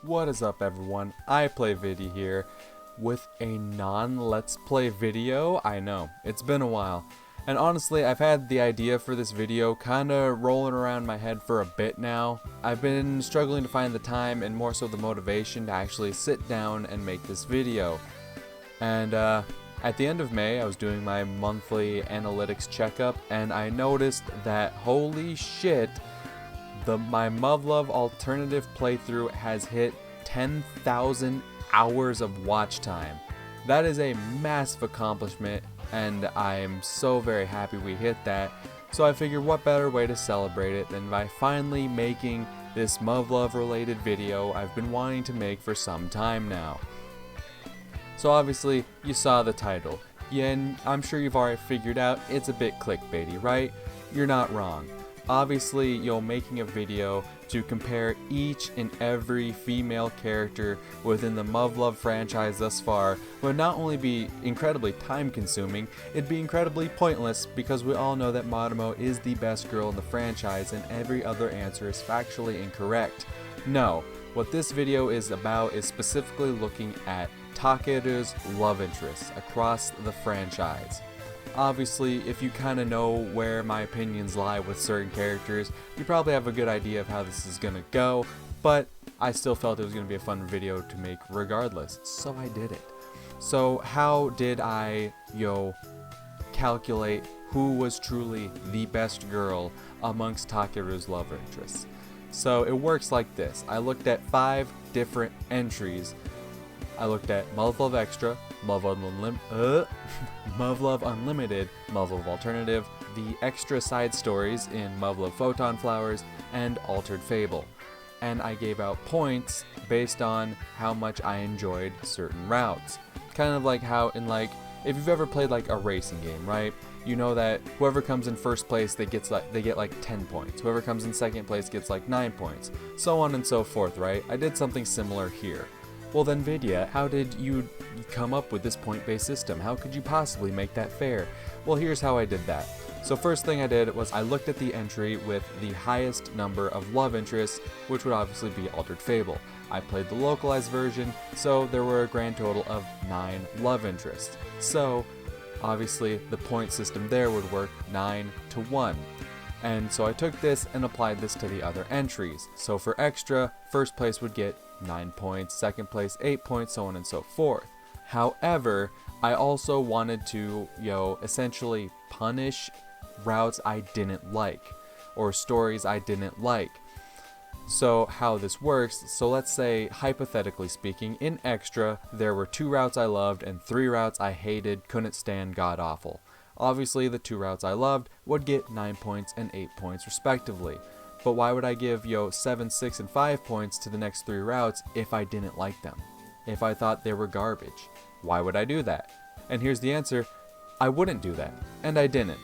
What is up everyone, IPlayVidya here with a non-Let's Play video. I know, it's been a while. And honestly, I've had the idea for this video kinda rolling around my head for a bit now. I've been struggling to find the time and more so the motivation to actually sit down and make this video. And at the end of May, I was doing my monthly analytics checkup and I noticed that holy shit, my Muv-Luv alternative playthrough has hit 10,000 hours of watch time. That is a massive accomplishment and I am so very happy we hit that. So I figured what better way to celebrate it than by finally making this Muv-Luv related video I've been wanting to make for some time now. So obviously you saw the title. Yeah, and I'm sure you've already figured out it's a bit clickbaity, right? You're not wrong. Obviously, you're making a video to compare each and every female character within the Muv-Luv franchise thus far would not only be incredibly time consuming, it'd be incredibly pointless because we all know that Madomo is the best girl in the franchise and every other answer is factually incorrect. No, what this video is about is specifically looking at Takeru's love interests across the franchise. Obviously, if you kind of know where my opinions lie with certain characters, you probably have a good idea of how this is going to go, but I still felt it was going to be a fun video to make regardless, so I did it. So how did I, calculate who was truly the best girl amongst Takeru's love interests? So it works like this. I looked at 5 different entries. I looked at Muv-Luv Extra, Muv-Luv Unlimited, Muv-Luv Alternative, the extra side stories in Muv-Luv Photon Flowers, and Altered Fable. And I gave out points based on how much I enjoyed certain routes. Kind of like how in if you've ever played a racing game, right? You know that whoever comes in first place, they get 10 points. Whoever comes in second place gets 9 points. So on and so forth, right? I did something similar here. Well then Vidya, how did you come up with this point-based system? How could you possibly make that fair? Well, here's how I did that. So first thing I did was I looked at the entry with the highest number of love interests, which would obviously be Altered Fable. I played the localized version, so there were a grand total of 9 love interests. So obviously the point system there would work 9 to 1. And so I took this and applied this to the other entries. So for extra, first place would get 9 points, second place 8 points, so on and so forth. However, I also wanted to, essentially punish routes I didn't like, or stories I didn't like. So how this works, so let's say, hypothetically speaking, in extra, there were 2 routes I loved and 3 routes I hated, couldn't stand, god awful. Obviously, the 2 routes I loved would get 9 points and 8 points respectively. But why would I give, 7, 6, and 5 points to the next 3 routes if I didn't like them? If I thought they were garbage? Why would I do that? And here's the answer, I wouldn't do that. And I didn't.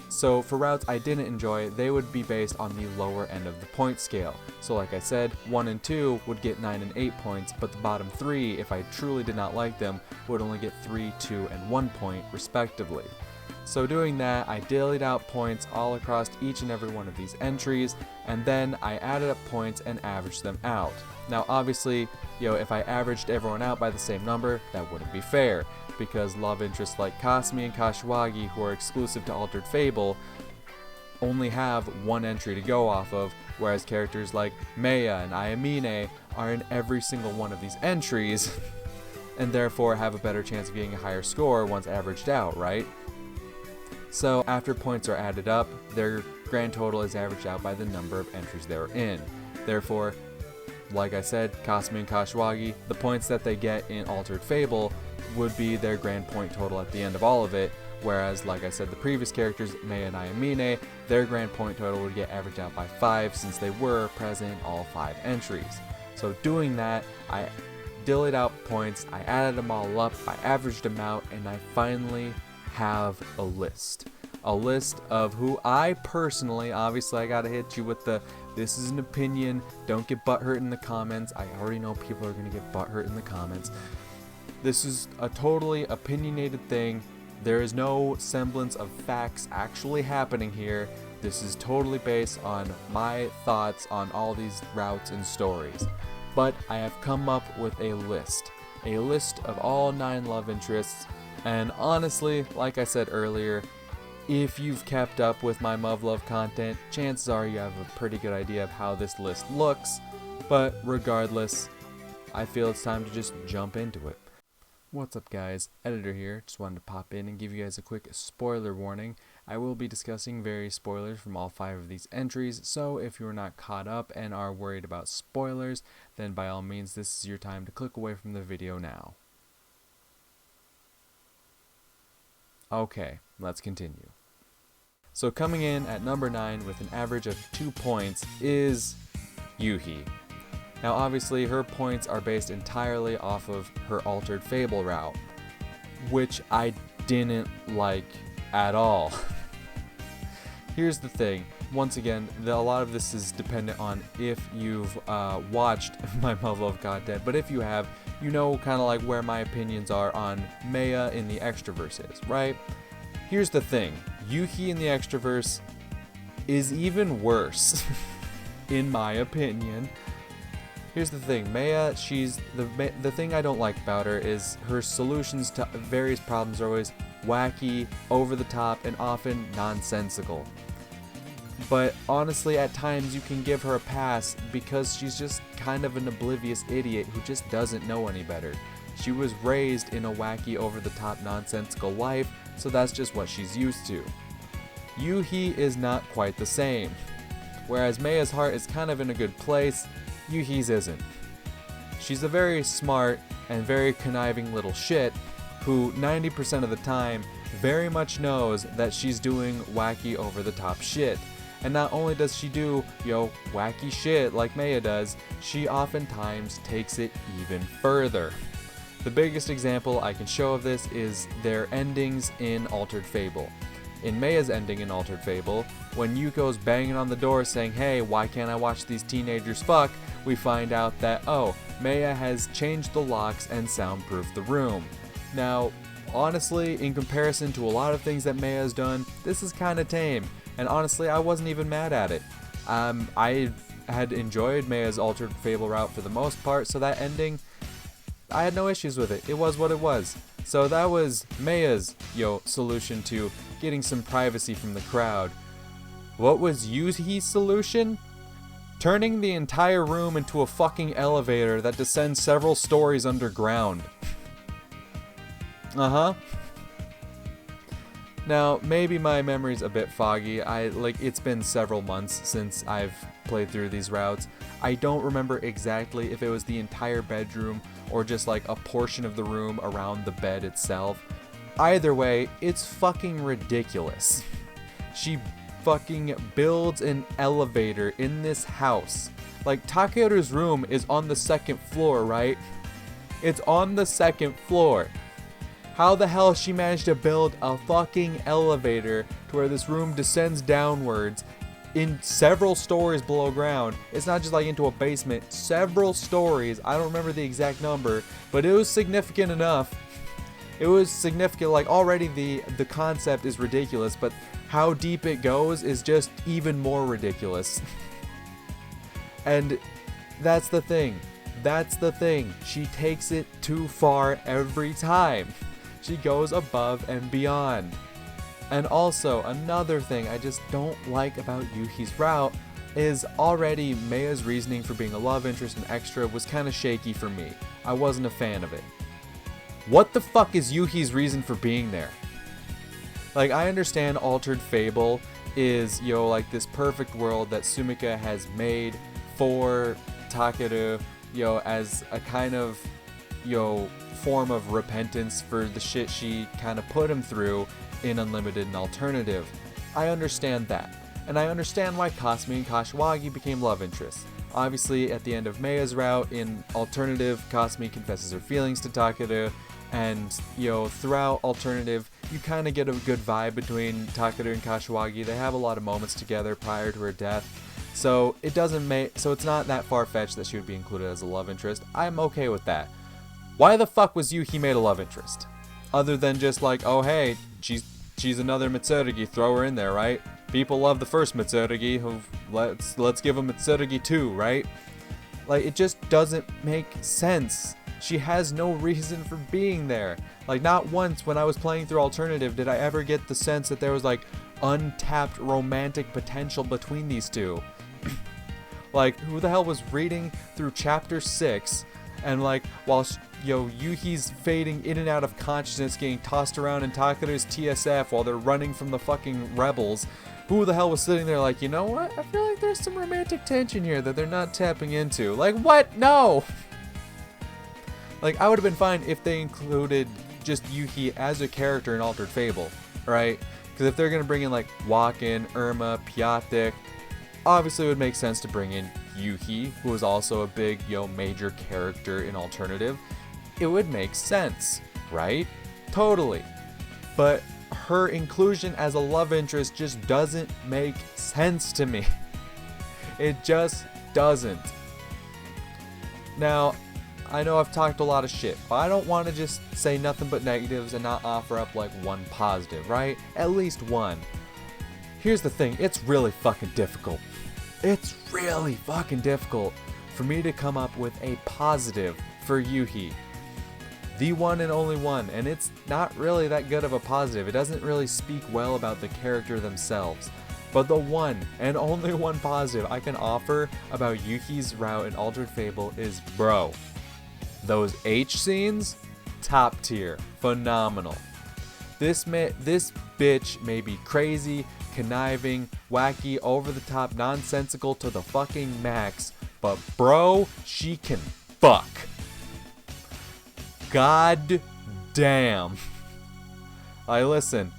So for routes I didn't enjoy, they would be based on the lower end of the point scale. So like I said, 1 and 2 would get 9 and 8 points, but the bottom 3, if I truly did not like them, would only get 3, 2, and 1 point respectively. So doing that, I dillied out points all across each and every one of these entries, and then I added up points and averaged them out. Now obviously, if I averaged everyone out by the same number, that wouldn't be fair, because love interests like Kasumi and Kashiwagi, who are exclusive to Altered Fable, only have 1 entry to go off of, whereas characters like Meiya and Ayamine are in every single one of these entries, and therefore have a better chance of getting a higher score once averaged out, right? So after points are added up, their grand total is averaged out by the number of entries they were in. Therefore, like I said, Kasumi and Kashiwagi, the points that they get in Altered Fable would be their grand point total at the end of all of it, whereas like I said, the previous characters, Meiya and Ayamine, their grand point total would get averaged out by 5 since they were present in all 5 entries. So doing that, I dillied out points, I added them all up, I averaged them out, and I finally have a list of who I personally, obviously I gotta hit you with this is an opinion, don't get butthurt in the comments. I already know people are gonna get butthurt in the comments. This is a totally opinionated thing. There is no semblance of facts actually happening here. This is totally based on my thoughts on all these routes and stories. but I have come up with a list of all 9 love interests, and honestly, like I said earlier, if you've kept up with my Muv-Luv content, chances are you have a pretty good idea of how this list looks, but regardless, I feel it's time to just jump into it. What's up guys, Editor here, just wanted to pop in and give you guys a quick spoiler warning. I will be discussing various spoilers from all 5 of these entries, so if you're not caught up and are worried about spoilers, then by all means this is your time to click away from the video now. Okay, let's continue. So coming in at number 9 with an average of 2 points is Yuhi. Now obviously her points are based entirely off of her Altered Fable route, which I didn't like at all. Here's the thing, once again, a lot of this is dependent on if you've watched my Muv-Luv content, but if you have, you know kind of like where my opinions are on Maya in the Extraverse is, right? Here's the thing, Yuhi in the Extraverse is even worse, in my opinion. Here's the thing, Maya, the thing I don't like about her is her solutions to various problems are always wacky, over the top, and often nonsensical. But honestly, at times you can give her a pass because she's just kind of an oblivious idiot who just doesn't know any better. She was raised in a wacky, over the top, nonsensical life, so that's just what she's used to. Yuhi is not quite the same. Whereas Maya's heart is kind of in a good place, Yuhi's isn't. She's a very smart and very conniving little shit who 90% of the time very much knows that she's doing wacky over the top shit. And not only does she do, wacky shit like Maya does, she oftentimes takes it even further. The biggest example I can show of this is their endings in Altered Fable. In Maya's ending in Altered Fable, when Yuko's banging on the door saying, "Hey, why can't I watch these teenagers fuck?" we find out that, oh, Maya has changed the locks and soundproofed the room. Now, honestly, in comparison to a lot of things that Maya has done, this is kinda tame, and honestly, I wasn't even mad at it. I had enjoyed Maya's Altered Fable route for the most part, so that ending, I had no issues with it. It was what it was. So that was Maya's, solution to getting some privacy from the crowd. What was Yuhi's solution? Turning the entire room into a fucking elevator that descends several stories underground. Now, maybe my memory's a bit foggy. It's been several months since I've played through these routes. I don't remember exactly if it was the entire bedroom or just like a portion of the room around the bed itself. Either way, it's fucking ridiculous. She fucking builds an elevator in this house. Like, Takeru's room is on the 2nd floor, right? It's on the 2nd floor. How the hell she managed to build a fucking elevator to where this room descends downwards in several stories below ground? It's not just like into a basement, several stories. I don't remember the exact number, but it was significant enough. It was significant, like already the concept is ridiculous, but how deep it goes is just even more ridiculous. And that's the thing. She takes it too far every time. She goes above and beyond. And also, another thing I just don't like about Yuhi's route is already Maya's reasoning for being a love interest and extra was kind of shaky for me. I wasn't a fan of it. What the fuck is Yuhi's reason for being there? Like, I understand Altered Fable is, like this perfect world that Sumika has made for Takeru, as a kind of, form of repentance for the shit she kind of put him through in Unlimited and Alternative. I understand that. And I understand why Kasumi and Kashiwagi became love interests. Obviously, at the end of Maya's route in Alternative, Kasumi confesses her feelings to Takeru, and, throughout Alternative, you kind of get a good vibe between Takeru and Kashiwagi. They have a lot of moments together prior to her death, so it's not that far-fetched that she would be included as a love interest. I'm okay with that. Why the fuck was Yuhi made a love interest? Other than just like, oh hey, she's another Mitsurugi, throw her in there, right? People love the first Mitsurugi, let's give them Mitsurugi 2, right? Like, it just doesn't make sense. She has no reason for being there. Like, not once when I was playing through Alternative did I ever get the sense that there was, like, untapped romantic potential between these two. Like, who the hell was reading through chapter 6 and, like, while Yuhi's fading in and out of consciousness, getting tossed around in Takeru's TSF while they're running from the fucking rebels, who the hell was sitting there like, you know what? I feel like there's some romantic tension here that they're not tapping into. Like, what? No! Like, I would have been fine if they included just Yuhi as a character in Altered Fable, right? Because if they're going to bring in, like, Walken, Irma, Piatek, obviously it would make sense to bring in Yuhi, who is also a big, major character in Alternative. It would make sense, right? Totally. But her inclusion as a love interest just doesn't make sense to me. It just doesn't. Now, I know I've talked a lot of shit, but I don't want to just say nothing but negatives and not offer up like one positive, right? At least one. Here's the thing, it's really fucking difficult. It's really fucking difficult for me to come up with a positive for Yuhi. The one and only one, and it's not really that good of a positive. It doesn't really speak well about the character themselves. But the one and only one positive I can offer about Yuhi's route in Altered Fable is, bro, those H scenes, top tier, phenomenal. This bitch may be crazy, conniving, wacky, over the top, nonsensical to the fucking max, but bro, she can fuck. God damn. Like, listen,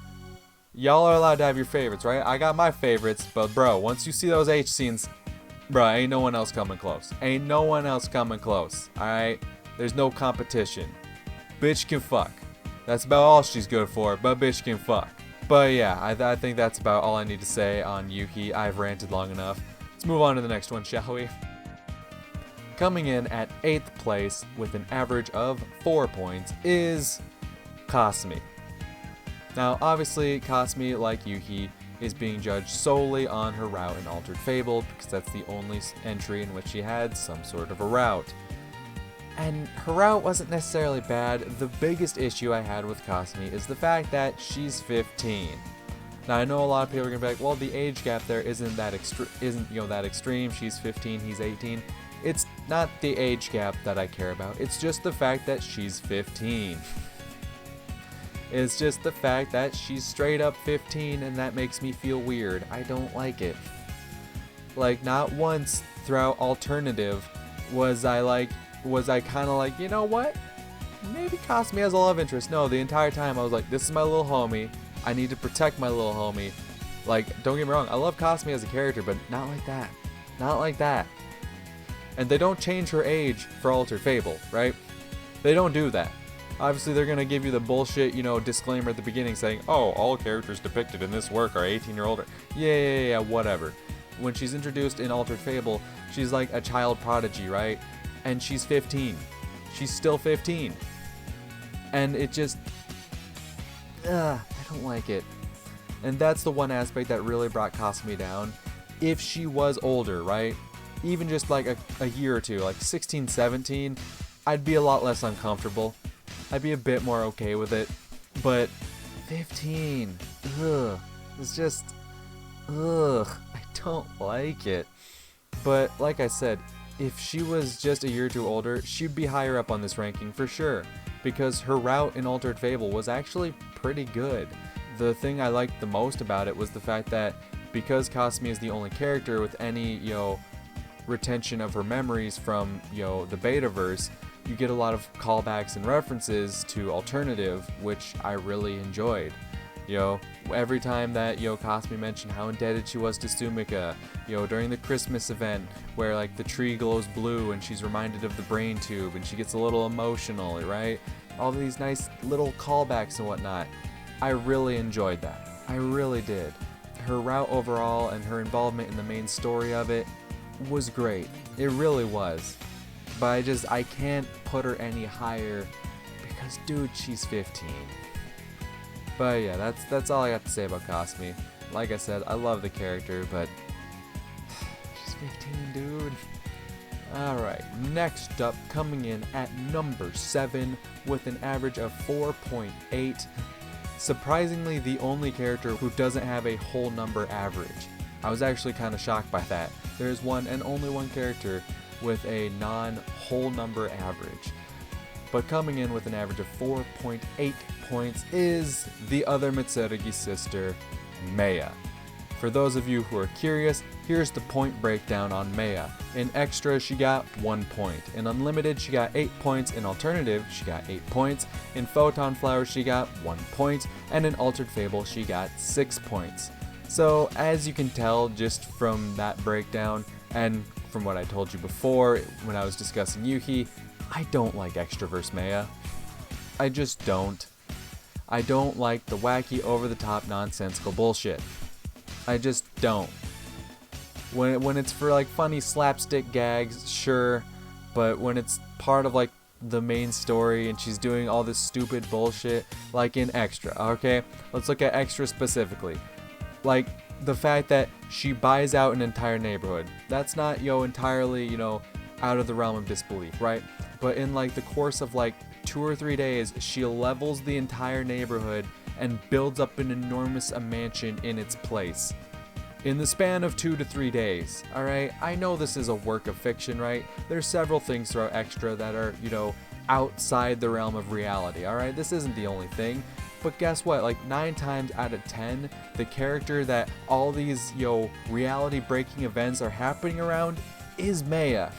y'all are allowed to have your favorites, right? I got my favorites, but bro, once you see those H scenes, bro, ain't no one else coming close. Ain't no one else coming close, alright? There's no competition. Bitch can fuck. That's about all she's good for, but bitch can fuck. But yeah, I think that's about all I need to say on Yuhi. I've ranted long enough. Let's move on to the next one, shall we? Coming in at 8th place with an average of 4 points is Kasumi. Now, obviously, Kasumi, like Yuhi, is being judged solely on her route in Altered Fable because that's the only entry in which she had some sort of a route. And her route wasn't necessarily bad. The biggest issue I had with Kasumi is the fact that she's 15. Now, I know a lot of people are gonna be like, well, the age gap there isn't that extreme. She's 15, he's 18. It's not the age gap that I care about. It's just the fact that she's 15. It's just the fact that she's straight up 15, and that makes me feel weird. I don't like it. Like, not once throughout Alternative was I kind of like, you know what? Maybe Kasumi has a love interest. No, the entire time I was like, this is my little homie. I need to protect my little homie. Like, don't get me wrong, I love Kasumi as a character, but not like that. Not like that. And they don't change her age for Altered Fable, right? They don't do that. Obviously, they're going to give you the bullshit, disclaimer at the beginning saying, oh, all characters depicted in this work are 18 or older. Yeah, whatever. When she's introduced in Altered Fable, she's like a child prodigy, right? And she's 15. She's still 15. And it just... I don't like it. And that's the one aspect that really brought Kasumi down. If she was older, right? Even just like a year or two, like 16, 17, I'd be a lot less uncomfortable. I'd be a bit more okay with it. But 15, it's just, I don't like it. But like I said, if she was just a year or two older, she'd be higher up on this ranking for sure. Because her route in Altered Fable was actually pretty good. The thing I liked the most about it was the fact that because Kasumi is the only character with any, retention of her memories from, the Betaverse, you get a lot of callbacks and references to Alternative, which I really enjoyed. Every time that, Kasumi mentioned how indebted she was to Sumika, during the Christmas event where, like, the tree glows blue and she's reminded of the brain tube and she gets a little emotional, right? All these nice little callbacks and whatnot. I really enjoyed that. I really did. Her route overall and her involvement in the main story of it was great. It really was. But I can't put her any higher because, dude, she's 15. But yeah, that's all I got to say about Kasumi. Like I said, I love the character, but she's 15, dude. Alright, next up, coming in at number 7 with an average of 4.8. Surprisingly, the only character who doesn't have a whole number average. I was actually kind of shocked by that. There is one and only one character with a non-whole number average. But coming in with an average of 4.8 points is the other Mitsurugi sister, Maya. For those of you who are curious, here's the point breakdown on Maya. In Extra, she got 1 point. In Unlimited, she got 8 points. In Alternative, she got 8 points. In Photon Flowers, she got 1 point. And in Altered Fable, she got 6 points. So, as you can tell just from that breakdown, and from what I told you before when I was discussing Yuhi, I don't like Extraverse Maya. I just don't. I don't like the wacky, over-the-top, nonsensical bullshit. I just don't. When it's for like funny slapstick gags, sure, but when it's part of like the main story and she's doing all this stupid bullshit, like in Extra, okay? Let's look at Extra specifically. Like the fact that she buys out an entire neighborhood. That's not, entirely, out of the realm of disbelief, right? But in like the course of like 2 or 3 days, she levels the entire neighborhood and builds up an enormous mansion in its place. In the span of 2 to 3 days, alright? I know this is a work of fiction, right? There's several things throughout Extra that are, outside the realm of reality, alright? This isn't the only thing. But guess what? Like 9 times out of 10, the character that all these, reality breaking events are happening around is Maya.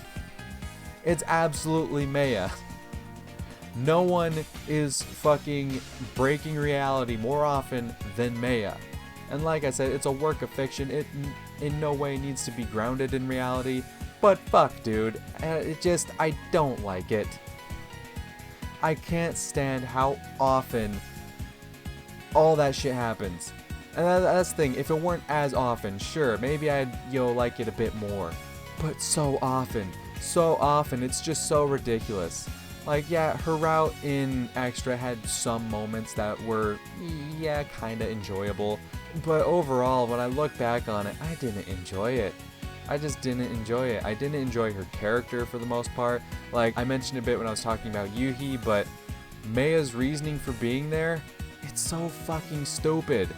It's absolutely Maya. No one is fucking breaking reality more often than Maya. And like I said, it's a work of fiction. It in no way needs to be grounded in reality. But fuck, dude. I don't like it. I can't stand how often all that shit happens. And that's the thing. If it weren't as often, sure, maybe I'd, like it a bit more. But so often, it's just so ridiculous. Like, yeah, her route in Extra had some moments that were, kinda enjoyable. But overall, when I look back on it, I didn't enjoy it. I just didn't enjoy it. I didn't enjoy her character for the most part. Like, I mentioned a bit when I was talking about Yuhi, but Maya's reasoning for being there, it's so fucking stupid.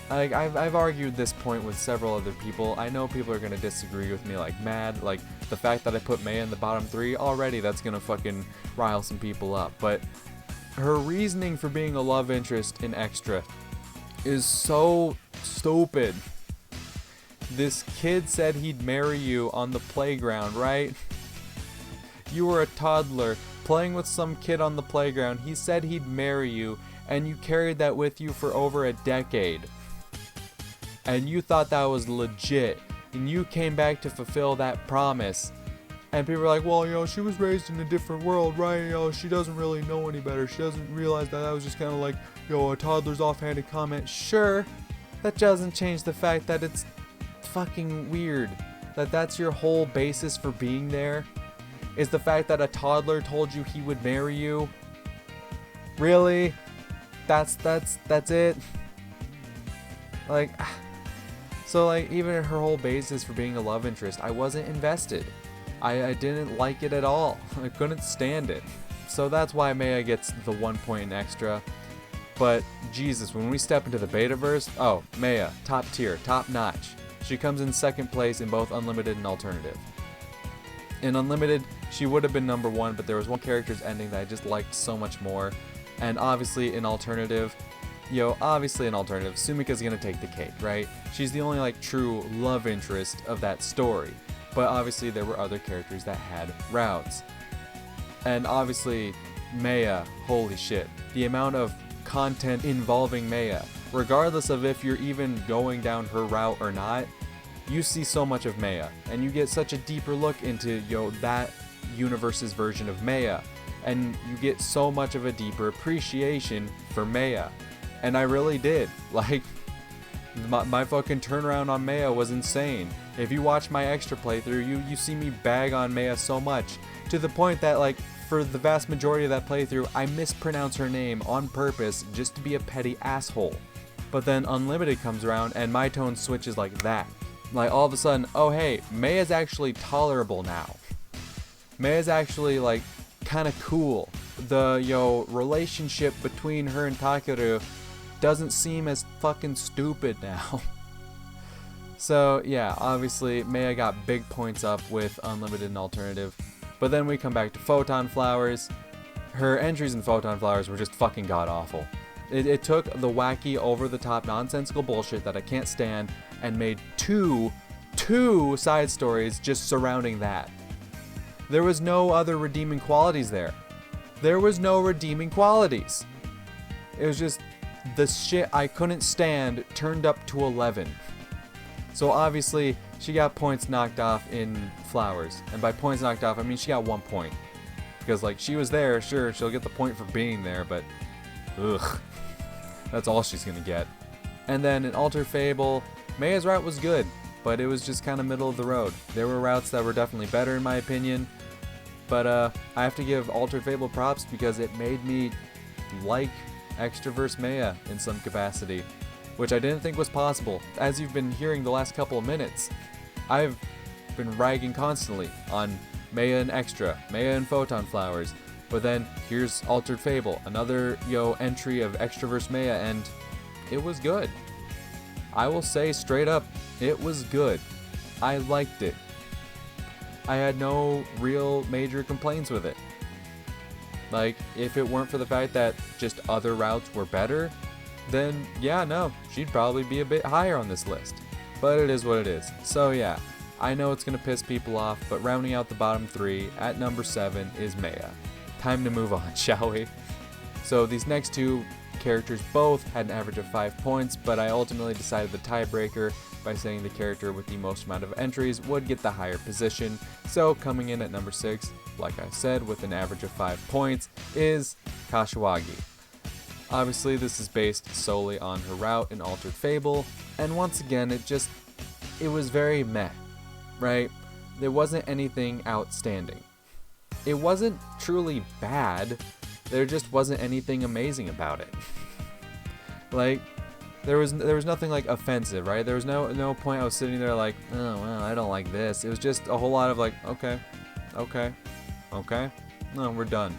Like, I've argued this point with several other people. I know people are gonna disagree with me like mad. Like, the fact that I put Maya in the bottom 3, already that's gonna fucking rile some people up. But her reasoning for being a love interest in Extra is so stupid. This kid said he'd marry you on the playground, right? You were a toddler playing with some kid on the playground. He said he'd marry you, and you carried that with you for over a decade. And you thought that was legit, and you came back to fulfill that promise. And people are like, well, she was raised in a different world, right? She doesn't really know any better. She doesn't realize that was just kind of like, a toddler's offhanded comment. Sure, that doesn't change the fact that it's fucking weird. That's your whole basis for being there, is the fact that a toddler told you he would marry you. Really? That's it? Like, so like, even her whole basis for being a love interest, I wasn't invested. I didn't like it at all. I couldn't stand it. So that's why Maya gets the 1 point in Extra. But Jesus, when we step into the Betaverse, oh, Maya, top tier, top notch. She comes in 2nd place in both Unlimited and Alternative. In Unlimited, she would have been number 1, but there was one character's ending that I just liked so much more. And obviously in Alternative, Sumika's gonna take the cake, right? She's the only like true love interest of that story. But obviously there were other characters that had routes. And obviously Maya, holy shit. The amount of content involving Maya, regardless of if you're even going down her route or not, you see so much of Maya. And you get such a deeper look into, that universe's version of Maya. And you get so much of a deeper appreciation for Maya. And I really did. Like, my fucking turnaround on Maya was insane. If you watch my Extra playthrough, you see me bag on Maya so much, to the point that, like, for the vast majority of that playthrough, I mispronounce her name on purpose just to be a petty asshole. But then Unlimited comes around and my tone switches like that. Like, all of a sudden, oh hey, Maya's actually tolerable now. Meia's actually like kind of cool. The relationship between her and Takeru doesn't seem as fucking stupid now. So yeah, obviously Meia got big points up with Unlimited and Alternative. But then we come back to Photon Flowers. Her entries in Photon Flowers were just fucking god awful. It took the wacky, over-the-top, nonsensical bullshit that I can't stand and made two side stories just surrounding that. There was no other redeeming qualities there. There was no redeeming qualities. It was just the shit I couldn't stand turned up to 11. So obviously, she got points knocked off in Flowers. And by points knocked off, I mean she got 1 point. Because, like, she was there, sure, she'll get the point for being there, but ugh. That's all she's gonna get. And then in Altered Fable, Meia's route was good, but it was just kind of middle of the road. There were routes that were definitely better in my opinion, but I have to give Altered Fable props because it made me like Extraverse Meia in some capacity, which I didn't think was possible. As you've been hearing the last couple of minutes, I've been ragging constantly on Meia and Extra, Meia and Photon Flowers, but then here's Altered Fable, another entry of Extraverse Meia, and it was good. I will say straight up, it was good. I liked it. I had no real major complaints with it. Like, if it weren't for the fact that just other routes were better, then yeah, no, she'd probably be a bit higher on this list. But it is what it is. So yeah, I know it's gonna piss people off, but rounding out the bottom 3 at number 7 is Meia. Time to move on, shall we? So these next 2 characters both had an average of 5 points, but I ultimately decided the tiebreaker by saying the character with the most amount of entries would get the higher position. So coming in at number 6, like I said, with an average of 5 points, is Kashiwagi. Obviously this is based solely on her route in Altered Fable, and once again it was very meh, right? There wasn't anything outstanding. It wasn't truly bad, there just wasn't anything amazing about it. Like, there was nothing like offensive, right? There was no point I was sitting there like, oh well, I don't like this. It was just a whole lot of like, okay, no, we're done.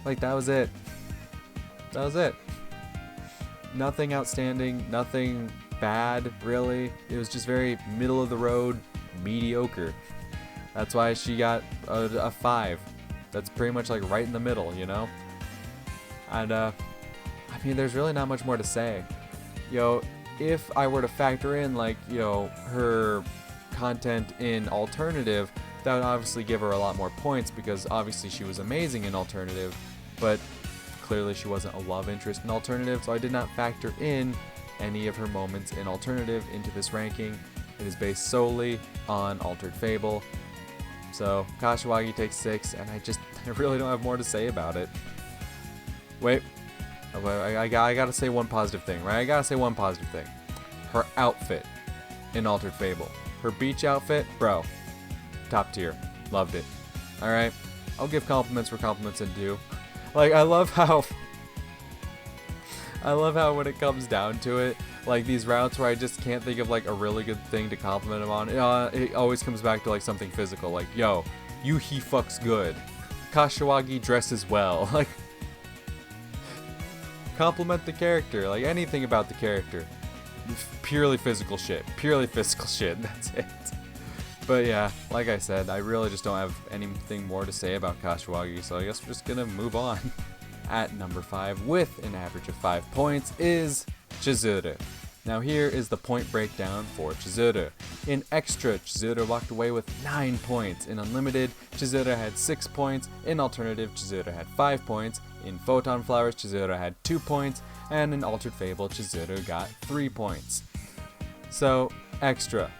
Like, that was it. That was it. Nothing outstanding, nothing bad, really. It was just very middle of the road, mediocre. That's why she got a 5. That's pretty much like right in the middle, you know? And I mean, there's really not much more to say. If I were to factor in like, her content in Alternative, that would obviously give her a lot more points because obviously she was amazing in Alternative, but clearly she wasn't a love interest in Alternative, so I did not factor in any of her moments in Alternative into this ranking. It is based solely on Altered Fable. So Kashiwagi takes 6, and I really don't have more to say about it. Wait, I gotta say one positive thing, right? I gotta say one positive thing. Her outfit in Altered Fable. Her beach outfit, bro, top tier. Loved it. Alright, I'll give compliments where compliments are due. Like, I love how when it comes down to it, like these routes where I just can't think of like a really good thing to compliment him on, it always comes back to like something physical, like, yo, Yuhi fucks good, Kashiwagi dresses well. Like, compliment the character, like anything about the character. Purely physical shit, that's it. But yeah, like I said, I really just don't have anything more to say about Kashiwagi, so I guess we're just gonna move on. At number 5, with an average of 5 points, is Chizuru. Now here is the point breakdown for Chizuru. In Extra, Chizuru walked away with 9 points. In Unlimited, Chizuru had 6 points. In Alternative, Chizuru had 5 points. In Photon Flowers, Chizuru had 2 points. And in Altered Fable, Chizuru got 3 points. So, Extra.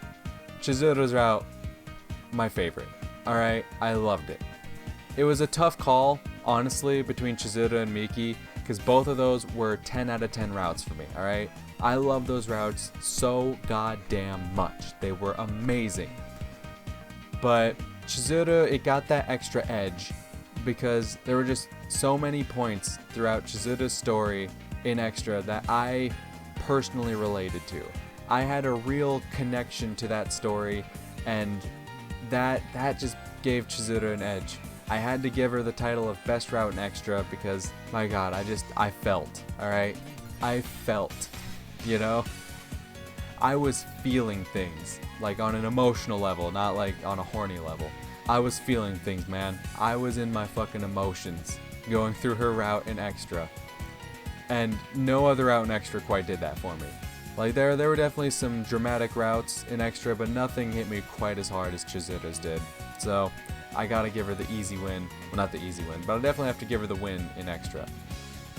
Chizuru's route, my favorite. Alright, I loved it. It was a tough call, honestly, between Chizuru and Miki, because both of those were 10 out of 10 routes for me, alright? I love those routes so goddamn much. They were amazing. But Chizuru, it got that extra edge, because there were just so many points throughout Chizuru's story in Extra that I personally related to. I had a real connection to that story, and that just gave Chizuru an edge. I had to give her the title of best route in extra because, my god, I felt, alright? I felt, you know? I was feeling things, like on an emotional level, not like on a horny level. I was feeling things, man. I was in my fucking emotions going through her route in extra. And no other route in extra quite did that for me. Like there were definitely some dramatic routes in extra, but nothing hit me quite as hard as Chizuru's did. So I gotta give her the easy win. Well, not the easy win, but I definitely have to give her the win in extra.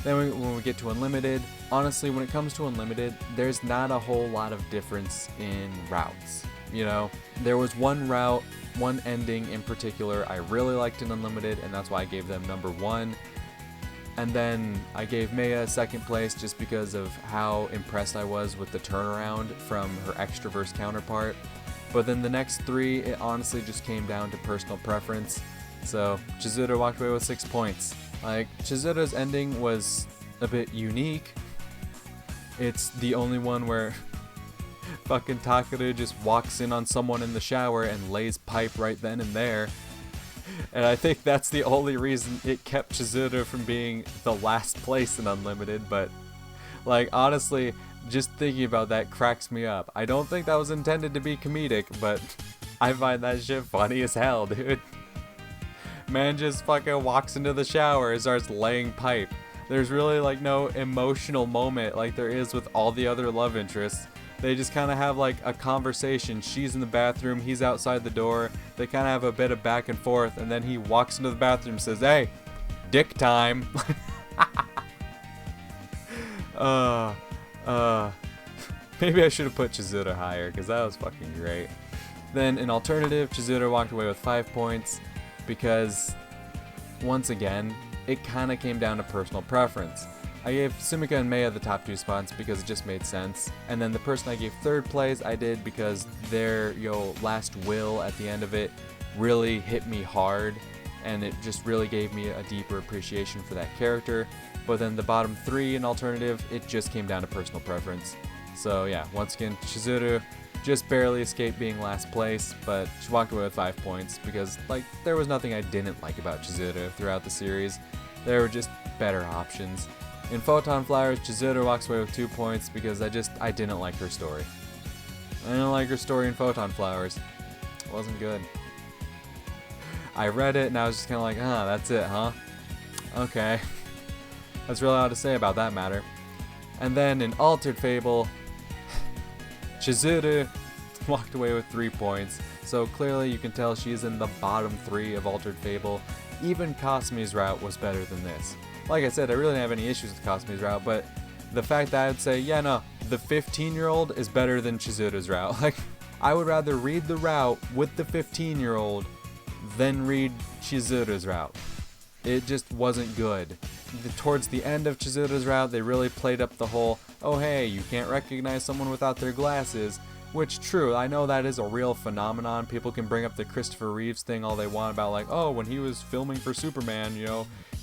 Then when we get to Unlimited, honestly, when it comes to Unlimited, there's not a whole lot of difference in routes. You know, there was one route, one ending in particular I really liked in Unlimited, and that's why I gave them number 1. And then I gave Maya second place just because of how impressed I was with the turnaround from her Extraverse counterpart. But then the next 3, it honestly just came down to personal preference. So Chizuru walked away with 6 points. Like, Chizuru's ending was a bit unique. It's the only one where fucking Takeru just walks in on someone in the shower and lays pipe right then and there. And I think that's the only reason it kept Chizuru from being the last place in Unlimited, but like honestly, just thinking about that cracks me up. I don't think that was intended to be comedic, but I find that shit funny as hell, dude. Man just fucking walks into the shower and starts laying pipe. There's really like no emotional moment like there is with all the other love interests. They just kind of have like a conversation. She's in the bathroom, he's outside the door. They kind of have a bit of back and forth, and then he walks into the bathroom and says, "Hey, dick time." Maybe I should have put Chizuru higher because that was fucking great. Then in alternative, Chizuru walked away with 5 points because once again, it kind of came down to personal preference. I gave Sumika and Maya the top 2 spots because it just made sense. And then the person I gave third place, I did because their last will at the end of it really hit me hard. And it just really gave me a deeper appreciation for that character. But then the bottom 3 in alternative, it just came down to personal preference. So yeah, once again, Chizuru just barely escaped being last place, but she walked away with 5 points because like there was nothing I didn't like about Chizuru throughout the series. There were just better options. In Photon Flowers, Chizuru walks away with 2 points because I didn't like her story. I didn't like her story in Photon Flowers. It wasn't good. I read it and I was just kind of like, that's it, huh? Okay. That's really all to say about that matter. And then in Altered Fable, Chizuru walked away with 3 points. So clearly you can tell she's in the bottom 3 of Altered Fable. Even Cosme's route was better than this. Like I said, I really didn't have any issues with Cosme's route, but the fact that I'd say, yeah, no, the 15-year-old is better than Chizuru's route. Like, I would rather read the route with the 15-year-old than read Chizuru's route. It just wasn't good. Towards the end of Chizuru's route, they really played up the whole, oh hey, you can't recognize someone without their glasses. Which, true, I know that is a real phenomenon. People can bring up the Christopher Reeves thing all they want about like, oh, when he was filming for Superman,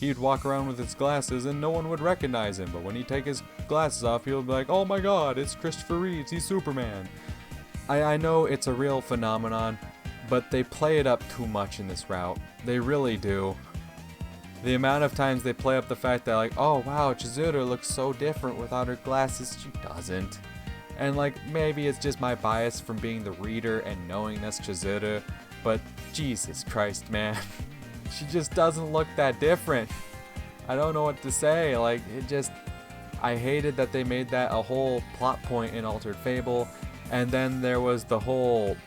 he'd walk around with his glasses and no one would recognize him. But when he'd take his glasses off, people would be like, oh my god, it's Christopher Reeves, he's Superman. I know it's a real phenomenon, but they play it up too much in this route. They really do. The amount of times they play up the fact that like, oh wow, Chizuru looks so different without her glasses. She doesn't. And like, maybe it's just my bias from being the reader and knowing that's Chizuru, but Jesus Christ, man. She just doesn't look that different. I don't know what to say. Like, I hated that they made that a whole plot point in Altered Fable. And then there was the whole,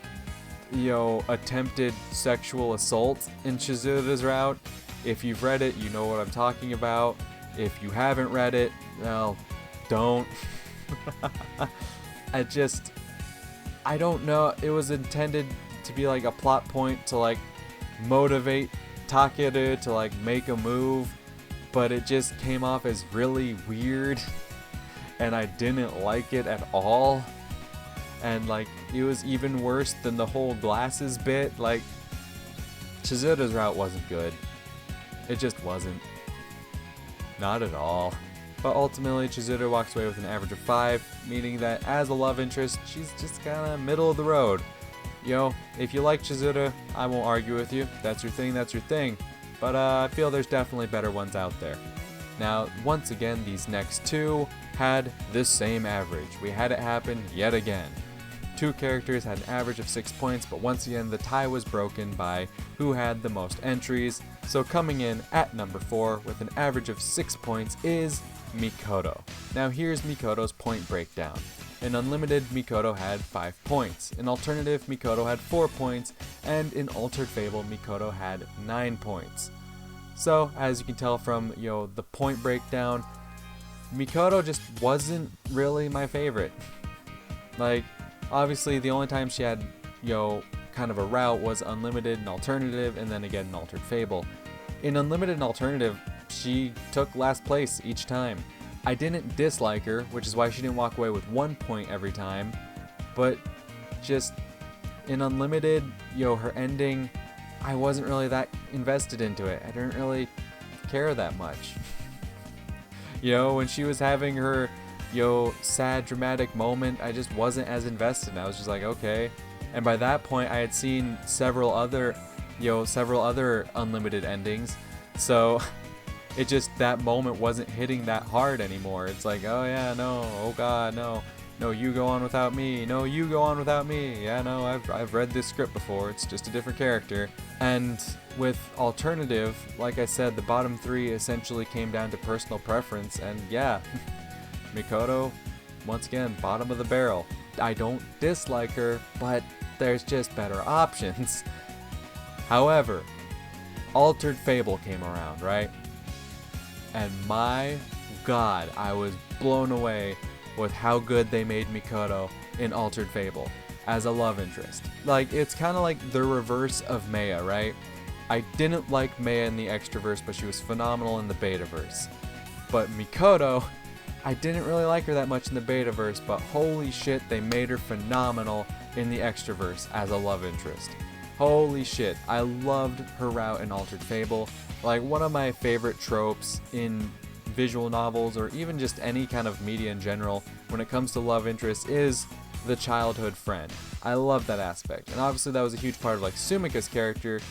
attempted sexual assault in Chizuru's route. If you've read it, you know what I'm talking about. If you haven't read it, well, don't. I don't know. It was intended to be like a plot point to like motivate Takeru to like make a move, but it just came off as really weird and I didn't like it at all. And like, it was even worse than the whole glasses bit. Like, Chizuru's route wasn't good. It just wasn't. Not at all. But ultimately, Chizuru walks away with an average of 5, meaning that as a love interest, she's just kind of middle of the road. if you like Chizuru, I won't argue with you. That's your thing, that's your thing. But I feel there's definitely better ones out there. Now, once again, these next two had the same average. We had it happen yet again. Two characters had an average of 6 points, but once again, the tie was broken by who had the most entries. So coming in at number 4 with an average of 6 points is Mikoto. Now here's Mikoto's point breakdown. In Unlimited, Mikoto had 5 points. In Alternative, Mikoto had 4 points. And in Altered Fable, Mikoto had 9 points. So, as you can tell from, the point breakdown, Mikoto just wasn't really my favorite. Like, obviously, the only time she had, kind of a route was Unlimited and Alternative, and then again in Altered Fable. In Unlimited and Alternative, she took last place each time. I didn't dislike her, which is why she didn't walk away with 1 point every time, but just in Unlimited, her ending, I wasn't really that invested into it. I didn't really care that much. When she was having her, sad dramatic moment, I just wasn't as invested. I was just like, okay. And by that point, I had seen several other Unlimited endings, so it just, that moment wasn't hitting that hard anymore. It's like, oh yeah, no, oh god, no, you go on without me, no, you go on without me, yeah, no, I've read this script before, it's just a different character. And with Alternative, like I said, the bottom 3 essentially came down to personal preference, and yeah, Mikoto, once again, bottom of the barrel. I don't dislike her, but there's just better options. However, Altered Fable came around, right? And my god, I was blown away with how good they made Mikoto in Altered Fable as a love interest. Like, it's kind of like the reverse of Maya, right? I didn't like Maya in the Extraverse, but she was phenomenal in the Betaverse. But Mikoto, I didn't really like her that much in the Betaverse, but holy shit, they made her phenomenal in the Extraverse as a love interest. Holy shit, I loved her route in Altered Fable. Like, one of my favorite tropes in visual novels, or even just any kind of media in general, when it comes to love interest, is the childhood friend. I love that aspect, and obviously that was a huge part of like Sumika's character,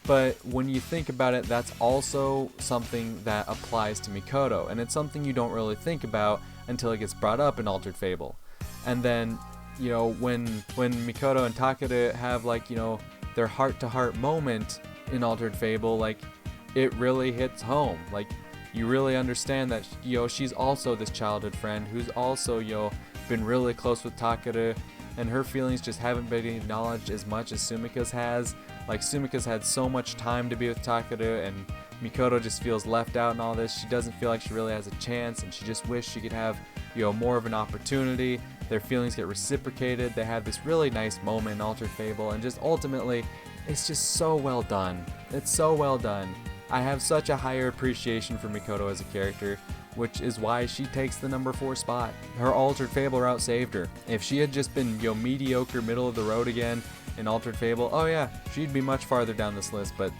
but when you think about it, that's also something that applies to Mikoto, and it's something you don't really think about until it gets brought up in Altered Fable. And then, when Mikoto and Takeda have like, their heart-to-heart moment in Altered Fable, like, it really hits home. Like, you really understand that, she's also this childhood friend who's also, been really close with Takeda, and her feelings just haven't been acknowledged as much as Sumika's has. Like, Sumika's had so much time to be with Takeda, and Mikoto just feels left out in all this. She doesn't feel like she really has a chance, and she just wishes she could have, more of an opportunity. Their feelings get reciprocated. They have this really nice moment in Altered Fable, and just ultimately, it's just so well done. It's so well done. I have such a higher appreciation for Mikoto as a character, which is why she takes the number 4 spot. Her Altered Fable route saved her. If she had just been, mediocre, middle of the road again in Altered Fable, oh yeah, she'd be much farther down this list, but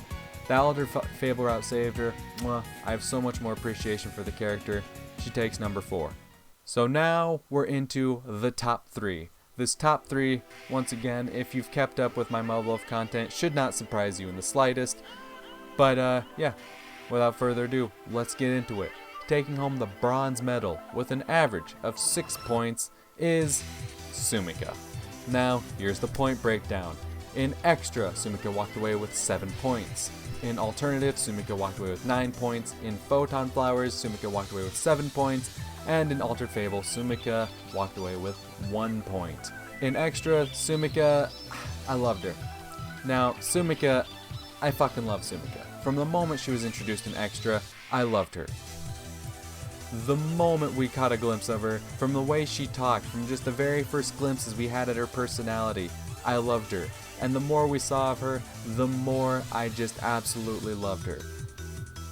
that Altered Fable route saved her. Mwah, I have so much more appreciation for the character. She takes number 4. So now we're into the top 3. This top 3, once again, if you've kept up with my Muv-Luv content, should not surprise you in the slightest. But yeah, without further ado, let's get into it. Taking home the bronze medal with an average of 6 points is Sumika. Now, here's the point breakdown. In Extra, Sumika walked away with 7 points. In Alternative, Sumika walked away with 9 points. In Photon Flowers, Sumika walked away with 7 points. And in Altered Fable, Sumika walked away with 1 point. In Extra, Sumika, I loved her. Now, Sumika, I fucking love Sumika. From the moment she was introduced in Extra, I loved her. The moment we caught a glimpse of her, from the way she talked, from just the very first glimpses we had at her personality, I loved her. And the more we saw of her, the more I just absolutely loved her.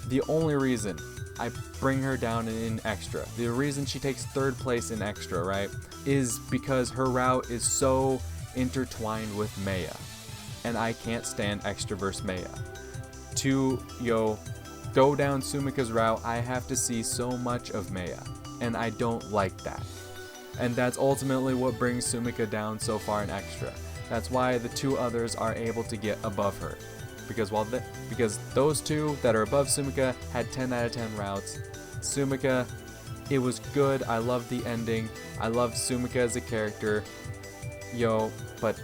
The only reason I bring her down in Extra, the reason she takes 3rd place in Extra, right, is because her route is so intertwined with Maya. And I can't stand Extraverse Maya. To, go down Sumika's route, I have to see so much of Maya, and I don't like that. And that's ultimately what brings Sumika down so far in Extra. That's why the two others are able to get above her. Because because those two that are above Sumika had 10 out of 10 routes. Sumika, it was good. I loved the ending. I loved Sumika as a character. But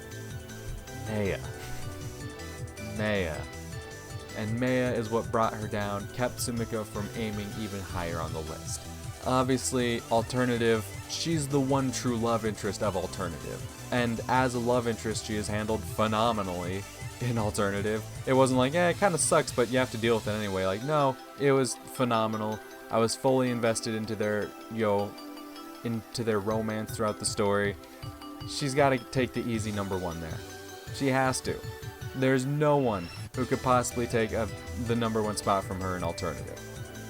Maya. And Maya is what brought her down, kept Sumika from aiming even higher on the list. Obviously, Alternative, she's the one true love interest of Alternative. And as a love interest, she is handled phenomenally in Alternative. It wasn't like, it kind of sucks, but you have to deal with it anyway. Like, no, it was phenomenal. I was fully invested into their, into their romance throughout the story. She's got to take the easy number one there. She has to. There's no one who could possibly take the number one spot from her in Alternative.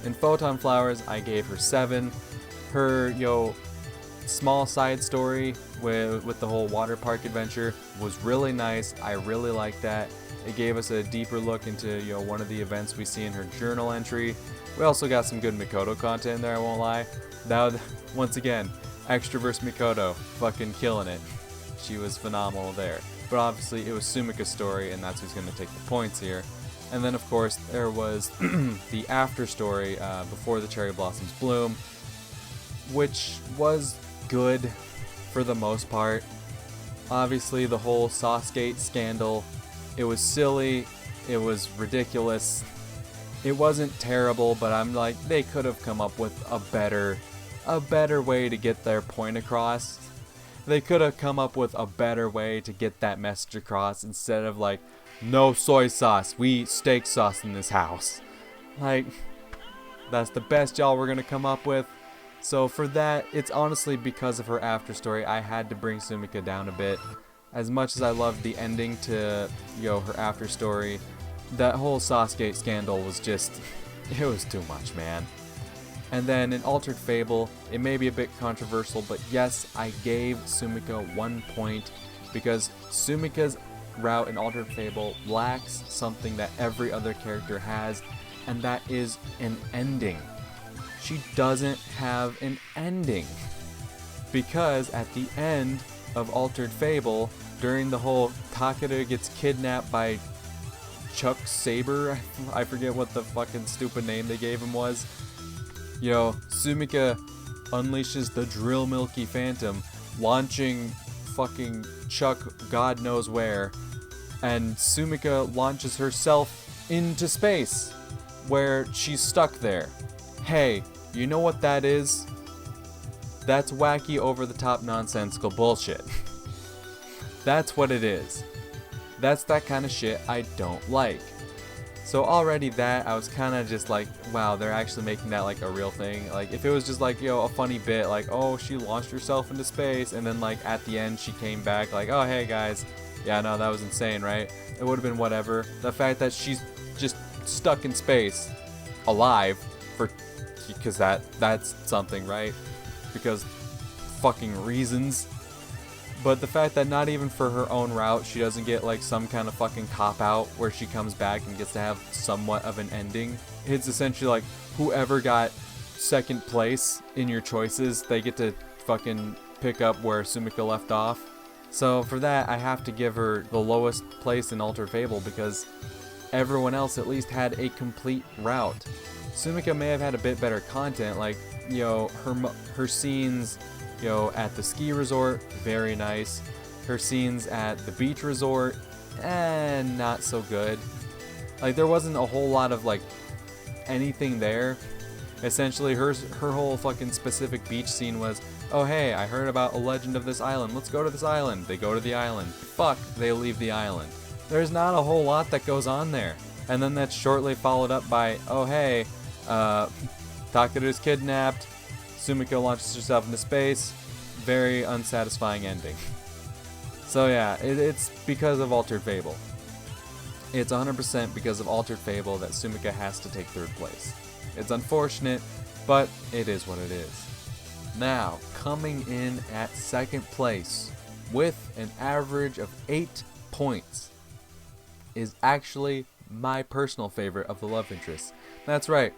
In Photon Flowers, I gave her 7. Her, small side story with the whole water park adventure was really nice. I really liked that. It gave us a deeper look into, one of the events we see in her journal entry. We also got some good Mikoto content there, I won't lie. Once again, Extraverse Mikoto, fucking killing it. She was phenomenal there. But obviously it was Sumika's story, and that's who's going to take the points here. And then of course there was the after story before the cherry blossoms bloom, which was good for the most part. Obviously the whole Saucegate scandal, it was silly, it was ridiculous. It wasn't terrible, but I'm like, they could have come up with a better way to get their point across. They could have come up with a better way to get that message across instead of like, no soy sauce, we eat steak sauce in this house. Like, that's the best y'all were gonna come up with. So for that, it's honestly because of her after story, I had to bring Sumika down a bit. As much as I loved the ending to, her after story, that whole Saucegate scandal was just, it was too much, man. And then in Altered Fable, it may be a bit controversial, but yes, I gave Sumika 1 point because Sumika's route in Altered Fable lacks something that every other character has, and that is an ending. She doesn't have an ending. Because at the end of Altered Fable, during the whole Takeda gets kidnapped by Chuck Saber, I forget what the fucking stupid name they gave him was. Sumika unleashes the Drill Milky Phantom, launching fucking Chuck God knows where, and Sumika launches herself into space, where she's stuck there. Hey, you know what that is? That's wacky, over-the-top, nonsensical bullshit. That's what it is. That's that kind of shit I don't like. So already that, I was kind of just like, wow, they're actually making that like a real thing. Like, if it was just like, a funny bit, like, oh, she launched herself into space, and then like at the end she came back like, oh, hey guys, yeah, no, that was insane, right? It would have been whatever. The fact that she's just stuck in space, alive, because that's something, right? Because fucking reasons. But the fact that not even for her own route, she doesn't get like some kind of fucking cop-out where she comes back and gets to have somewhat of an ending. It's essentially like, whoever got second place in your choices, they get to fucking pick up where Sumika left off. So for that, I have to give her the lowest place in Altered Fable because everyone else at least had a complete route. Sumika may have had a bit better content, like, her scenes, at the ski resort, very nice. Her scenes at the beach resort, not so good. Like, there wasn't a whole lot of, like, anything there. Essentially, her whole fucking specific beach scene was, oh hey, I heard about a legend of this island, let's go to this island. They go to the island. Fuck, they leave the island. There's not a whole lot that goes on there. And then that's shortly followed up by, oh hey, Takeru's kidnapped, Sumika launches herself into space. Very unsatisfying ending. So yeah, it's because of Altered Fable. It's 100% because of Altered Fable that Sumika has to take 3rd place. It's unfortunate, but it is what it is. Now, coming in at 2nd place with an average of 8 points is actually my personal favorite of the love interests. That's right.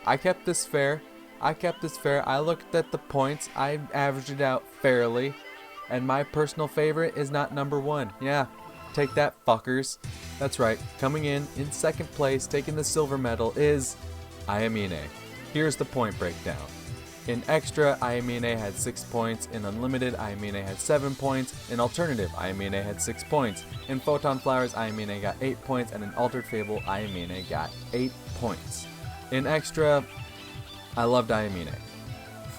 I kept this fair. I looked at the points. I averaged it out fairly. And my personal favorite is not number 1. Yeah, take that, fuckers. That's right, coming in second place, taking the silver medal is Ayamine. Here's the point breakdown. In Extra, Ayamine had 6 points. In Unlimited, Ayamine had 7 points. In Alternative, Ayamine had 6 points. In Photon Flowers, Ayamine got 8 points. And in Altered Fable, Ayamine got 8 points. In Extra, I loved Ayamine.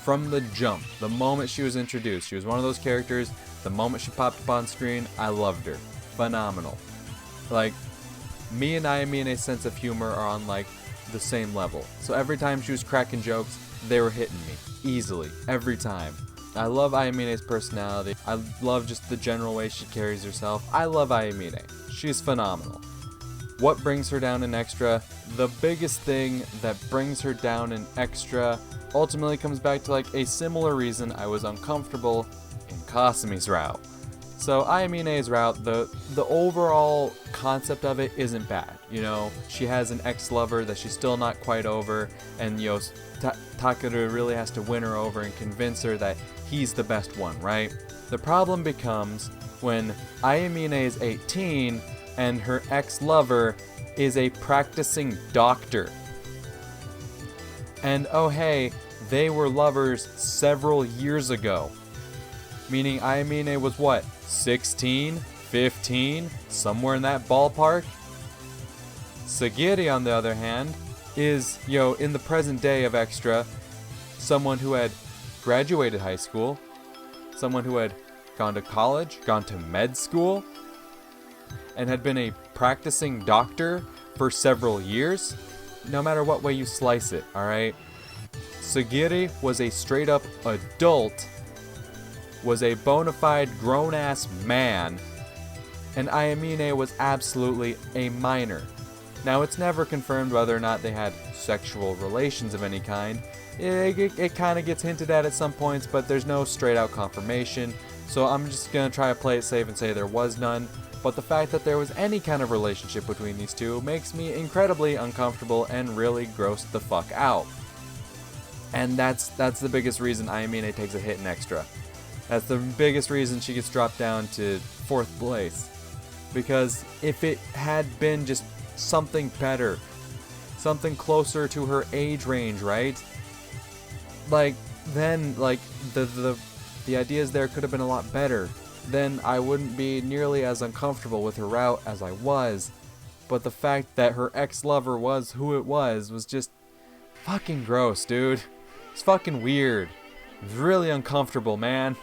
From the jump, the moment she was introduced, she was one of those characters, the moment she popped up on screen, I loved her. Phenomenal. Like, me and Ayamine's sense of humor are on, like, the same level. So every time she was cracking jokes, they were hitting me easily every time. I love Ayamine's personality. I love just the general way she carries herself. I love Ayamine. She's phenomenal. What brings her down in Extra? The biggest thing that brings her down in Extra ultimately comes back to like a similar reason I was uncomfortable in Kasumi's route. So Ayamine's route, the overall concept of it isn't bad. You know, she has an ex-lover that she's still not quite over, and you know, Takeru really has to win her over and convince her that he's the best one, right? The problem becomes when Ayamine is 18 and her ex-lover is a practicing doctor. And oh hey, they were lovers several years ago. Meaning Ayamine was what, 16, 15, somewhere in that ballpark? Sagiri, on the other hand, is, you know, in the present day of Extra, someone who had graduated high school, someone who had gone to college, gone to med school, and had been a practicing doctor for several years. No matter what way you slice it, alright? Sagiri was a straight up adult, was a bona fide grown-ass man, and Ayamine was absolutely a minor. Now, it's never confirmed whether or not they had sexual relations of any kind. It kind of gets hinted at some points, but there's no straight-out confirmation, so I'm just going to try to play it safe and say there was none. But the fact that there was any kind of relationship between these two makes me incredibly uncomfortable and really grossed the fuck out. And that's the biggest reason Ayamine takes a hit in Extra. That's the biggest reason she gets dropped down to 4th place. Because if it had been just something better, something closer to her age range, right? Like, then, like, the ideas there could have been a lot better. Then I wouldn't be nearly as uncomfortable with her route as I was. But the fact that her ex-lover was who it was just fucking gross, dude. It's fucking weird. It's really uncomfortable, man.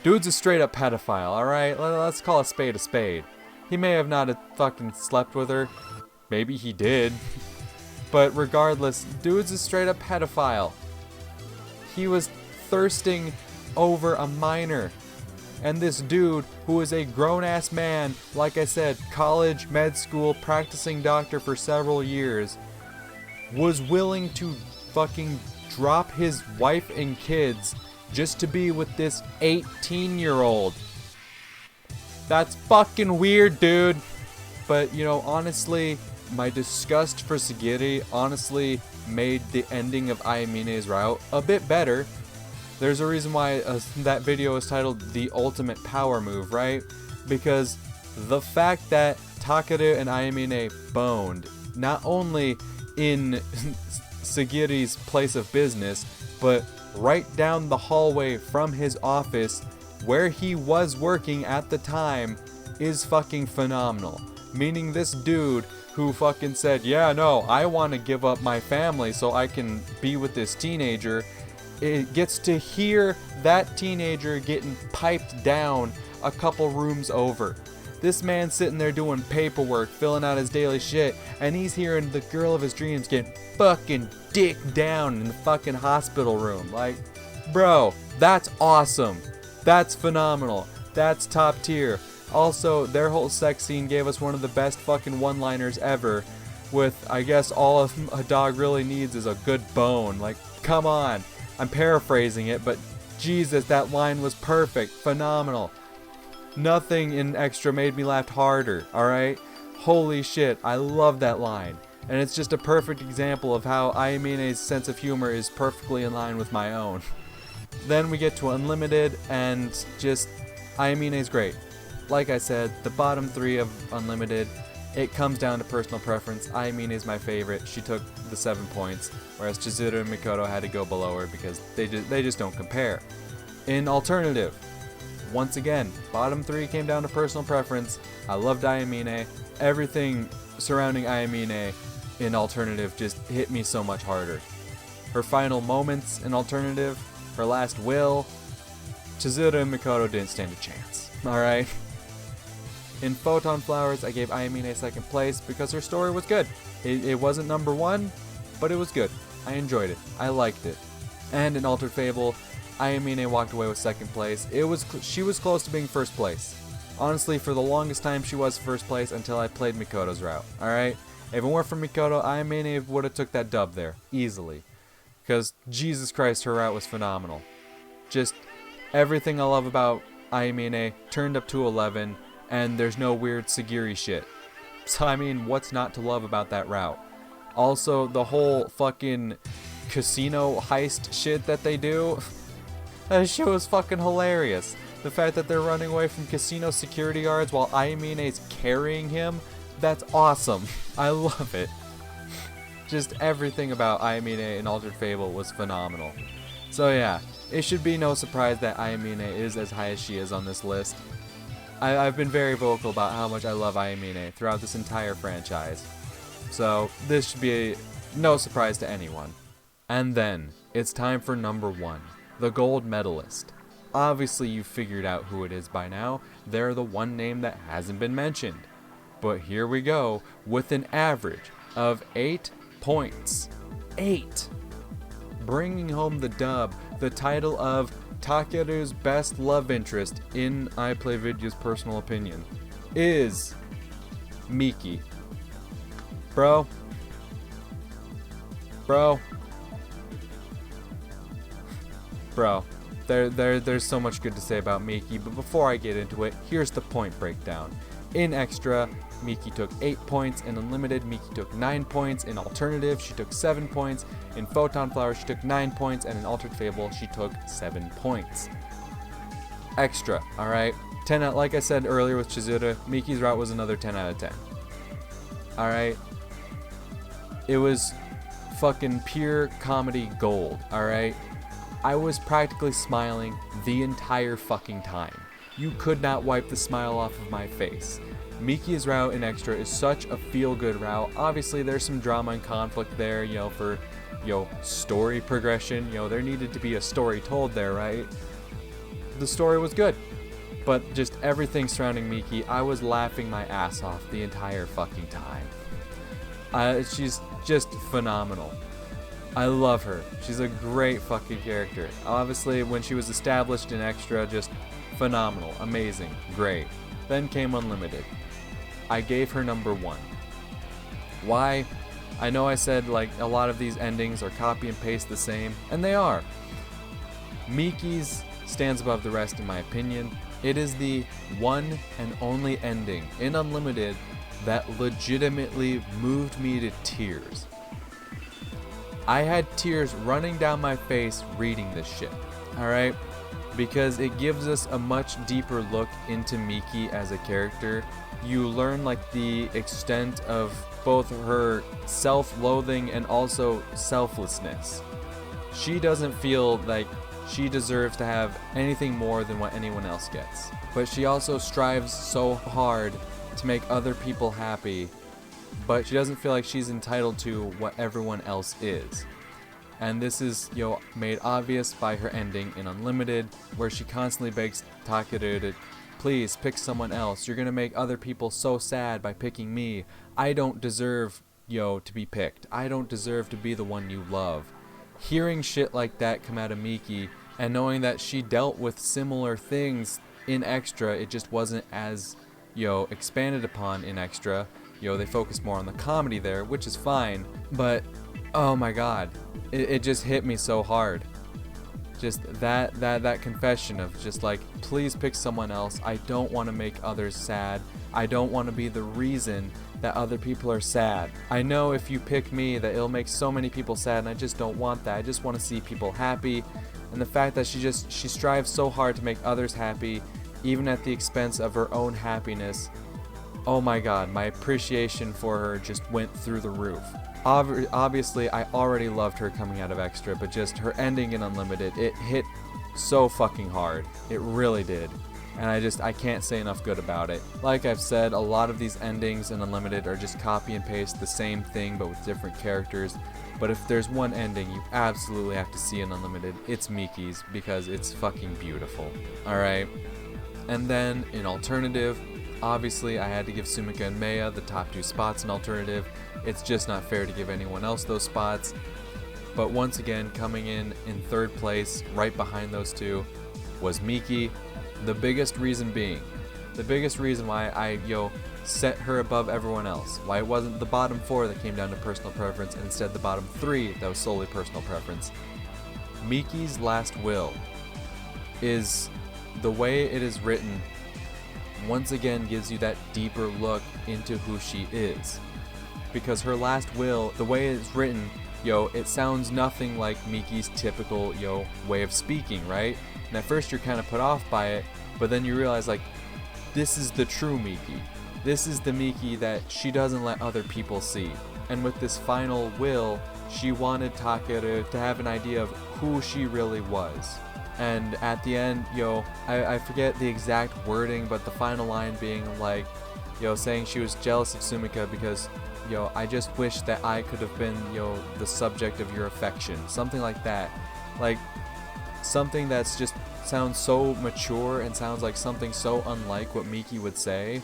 Dude's a straight up pedophile, alright? Let's call a spade a spade. He may have not fucking slept with her. Maybe he did. But regardless, dude's a straight up pedophile. He was thirsting over a minor. And this dude, who is a grown-ass man, like I said, college, med school, practicing doctor for several years, was willing to fucking drop his wife and kids just to be with this 18-year-old. That's fucking weird, dude. But, you know, honestly, my disgust for Sagiri honestly made the ending of Ayamine's route a bit better. There's a reason why that video is titled The Ultimate Power Move, right? Because the fact that Takeru and Ayamine boned, not only in Sagiri's place of business, but right down the hallway from his office where he was working at the time, is fucking phenomenal. Meaning this dude who fucking said, yeah, no, I want to give up my family so I can be with this teenager, it gets to hear that teenager getting piped down a couple rooms over. This man's sitting there doing paperwork, filling out his daily shit, and he's hearing the girl of his dreams getting fucking dicked down in the fucking hospital room. Like, bro, that's awesome. That's phenomenal. That's top tier. Also, their whole sex scene gave us one of the best fucking one-liners ever, with, I guess, all a dog really needs is a good bone. Like, come on. I'm paraphrasing it, but Jesus, that line was perfect. Phenomenal. Nothing in Extra made me laugh harder, alright? Holy shit, I love that line. And it's just a perfect example of how Ayamine's sense of humor is perfectly in line with my own. Then we get to Unlimited, and just, Ayamina's great. Like I said, the bottom 3 of Unlimited, it comes down to personal preference. Ayamine is my favorite. She took the 7 points, whereas Chizuru and Mikoto had to go below her because they just don't compare. In Alternative, once again, bottom 3 came down to personal preference. I loved Ayamine. Everything surrounding Ayamine in Alternative just hit me so much harder. Her final moments in Alternative, her last will, Chizuru and Mikoto didn't stand a chance. Alright? In Photon Flowers, I gave Ayamine second place because her story was good. It wasn't number 1, but it was good. I enjoyed it. I liked it. And in Altered Fable, Ayamine walked away with second place. She was close to being first place. Honestly, for the longest time, she was first place until I played Mikoto's route. Alright? If it weren't for Mikoto, Ayamine would have took that dub there. Easily. Because, Jesus Christ, her route was phenomenal. Just everything I love about Ayamine turned up to 11, and there's no weird Sagiri shit. So, I mean, what's not to love about that route? Also, the whole fucking casino heist shit that they do, that shit was fucking hilarious. The fact that they're running away from casino security guards while Ayamine's carrying him, that's awesome. I love it. Just everything about Ayamine in Altered Fable was phenomenal. So yeah, it should be no surprise that Ayamine is as high as she is on this list. I've been very vocal about how much I love Ayamine throughout this entire franchise. So this should be no surprise to anyone. And then, it's time for number 1, the gold medalist. Obviously you've figured out who it is by now. They're the one name that hasn't been mentioned. But here we go, with an average of 8 points. 8! Bringing home the dub, the title of Takeru's best love interest, in IPlayVidya's personal opinion, is Miki. Bro. There's so much good to say about Miki, but before I get into it, here's the point breakdown. In Extra, Miki took 8 points. In Unlimited, Miki took 9 points. In Alternative, she took 7 points. In Photon Flower, she took 9 points. And in Altered Fable, she took 7 points. Extra, alright? 10 out, like I said earlier with Chizuru, Miki's route was another 10 out of 10. Alright? It was fucking pure comedy gold, alright? I was practically smiling the entire fucking time. You could not wipe the smile off of my face. Miki's route in Extra is such a feel-good route. Obviously, there's some drama and conflict there, for, story progression. There needed to be a story told there, right? The story was good. But just everything surrounding Miki, I was laughing my ass off the entire fucking time. She's just phenomenal. I love her. She's a great fucking character. Obviously, when she was established in Extra, just phenomenal, amazing, great. Then came Unlimited. I gave her number 1. Why? I know I said a lot of these endings are copy and paste the same, and they are. Miki's stands above the rest in my opinion. It is the one and only ending in Unlimited that legitimately moved me to tears. I had tears running down my face reading this shit, alright? Because it gives us a much deeper look into Miki as a character. You learn the extent of both her self-loathing and also selflessness. She doesn't feel like she deserves to have anything more than what anyone else gets. But she also strives so hard to make other people happy, but she doesn't feel like she's entitled to what everyone else is. And this is, made obvious by her ending in Unlimited, where she constantly begs Takeru to please pick someone else. You're gonna make other people so sad by picking me. I don't deserve, to be picked. I don't deserve to be the one you love. Hearing shit like that come out of Miki, and knowing that she dealt with similar things in Extra, it just wasn't as, expanded upon in Extra. They focused more on the comedy there, which is fine, but oh my god, it just hit me so hard. Just that confession of just please pick someone else. I don't want to make others sad. I don't want to be the reason that other people are sad. I know if you pick me that it'll make so many people sad, and I just don't want that. I just want to see people happy. and the fact that she strives so hard to make others happy, even at the expense of her own happiness. Oh my god, my appreciation for her just went through the roof. Obviously, I already loved her coming out of Extra, but just her ending in Unlimited, it hit so fucking hard. It really did. And I can't say enough good about it. Like I've said, a lot of these endings in Unlimited are just copy and paste the same thing but with different characters. But if there's one ending you absolutely have to see in Unlimited, it's Miki's, because it's fucking beautiful. Alright. And then in Alternative, obviously I had to give Sumika and Maya the top 2 spots in Alternative. It's just not fair to give anyone else those spots. But once again, coming in 3rd place, right behind those two, was Miki. The biggest reason why I set her above everyone else, why it wasn't the bottom 4 that came down to personal preference, and instead the bottom 3 that was solely personal preference. Miki's last will is, the way it is written, once again gives you that deeper look into who she is. Because her last will, the way it's written, it sounds nothing like Miki's typical, way of speaking, right? And at first you're kind of put off by it, but then you realize, like, this is the true Miki. This is the Miki that she doesn't let other people see. And with this final will, she wanted Takeru to have an idea of who she really was. And at the end, I forget the exact wording, but the final line being like, saying she was jealous of Sumika because, I just wish that I could have been, the subject of your affection. Something like that. Like, something that's just sounds so mature and sounds like something so unlike what Miki would say.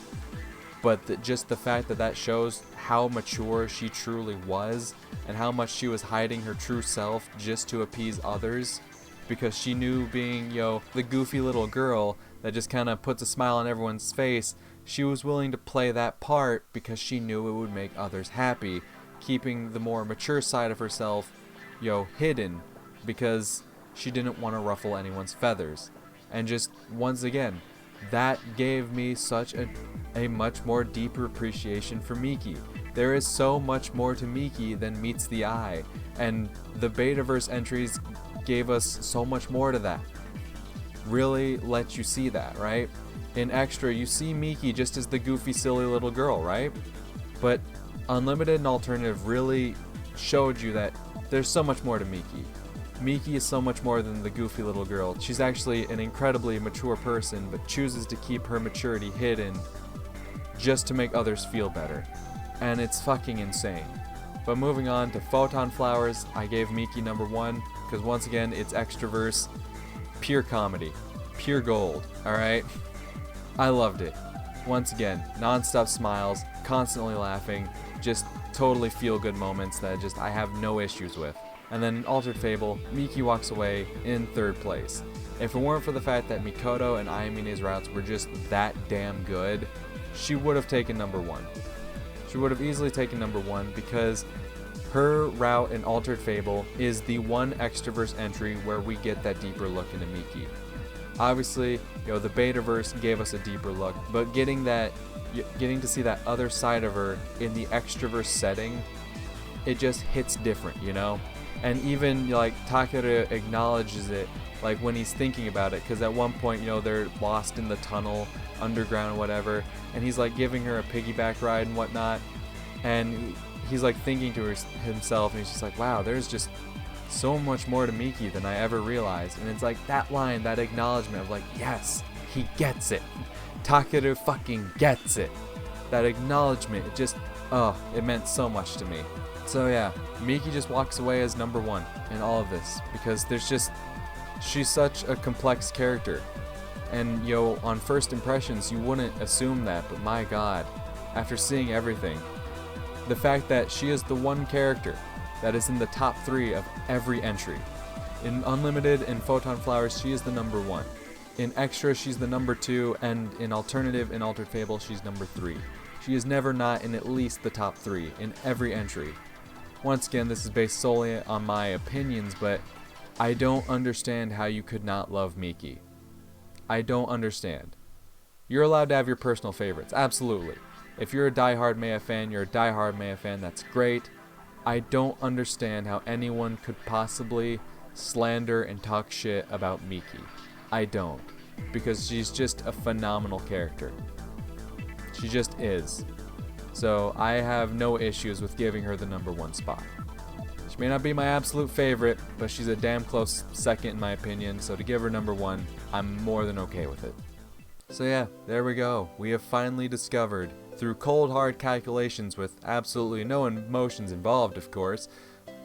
But just the fact that shows how mature she truly was and how much she was hiding her true self just to appease others. Because she knew, being, the goofy little girl that just kind of puts a smile on everyone's face, she was willing to play that part because she knew it would make others happy, keeping the more mature side of herself, hidden, because she didn't want to ruffle anyone's feathers. And just, once again, that gave me such a much more deeper appreciation for Miki. There is so much more to Miki than meets the eye, and the Betaverse entries gave us so much more to that. Really let you see that, right? In Extra, you see Miki just as the goofy, silly little girl, right? But Unlimited and Alternative really showed you that there's so much more to Miki. Miki is so much more than the goofy little girl. She's actually an incredibly mature person, but chooses to keep her maturity hidden just to make others feel better. And it's fucking insane. But moving on to Photon Flowers, I gave Miki number 1, because once again, it's Extraverse, pure comedy, pure gold, alright? I loved it. Once again, non-stop smiles, constantly laughing, just totally feel-good moments that I have no issues with. And then in Altered Fable, Miki walks away in 3rd place. If it weren't for the fact that Mikoto and Ayamine's routes were just that damn good, she would have taken number 1. She would have easily taken number 1 because her route in Altered Fable is the one Extraverse entry where we get that deeper look into Miki. Obviously, the Betaverse gave us a deeper look, but getting to see that other side of her in the Extraverse setting, it just hits different, And even, like, Takeru acknowledges it, like, when he's thinking about it, because at one point, they're lost in the tunnel, underground, whatever, and he's, like, giving her a piggyback ride and whatnot, and he's, like, thinking to himself, and he's just like, wow, there's just so much more to Miki than I ever realized. And it's like that line, that acknowledgement of, like, yes, he gets it. Takeru fucking gets it. That acknowledgement, it just, it meant so much to me. So yeah, Miki just walks away as number 1 in all of this, because she's such a complex character. And on first impressions, you wouldn't assume that, but my god, after seeing everything, the fact that she is the one character that is in the top 3 of every entry. In Unlimited and Photon Flowers, she is the number 1. In Extra, she's the number 2, and in Alternative and Altered Fable, she's number 3. She is never not in at least the top 3 in every entry. Once again, this is based solely on my opinions, but I don't understand how you could not love Miki. I don't understand. You're allowed to have your personal favorites, absolutely. If you're a diehard Maya fan, you're a diehard Maya fan, that's great. I don't understand how anyone could possibly slander and talk shit about Miki. I don't. Because she's just a phenomenal character. She just is. So I have no issues with giving her the #1 spot. She may not be my absolute favorite, but she's a damn close second in my opinion, so to give her #1, I'm more than okay with it. So yeah, there we go. We have finally discovered, through cold hard calculations with absolutely no emotions involved of course,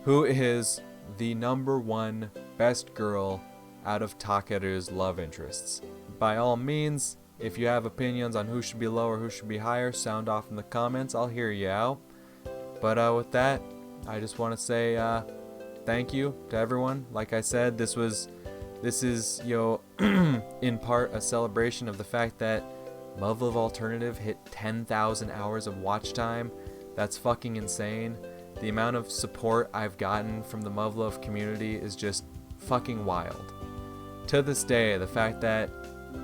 who is the #1 best girl out of Takeru's love interests. By all means, if you have opinions on who should be lower, who should be higher, sound off in the comments. I'll hear you out. But with that, I just want to say thank you to everyone. Like I said, this is in part a celebration of the fact that Muv-Luv Alternative hit 10,000 hours of watch time. That's fucking insane. The amount of support I've gotten from the Muv-Luv community is just fucking wild. To this day, the fact that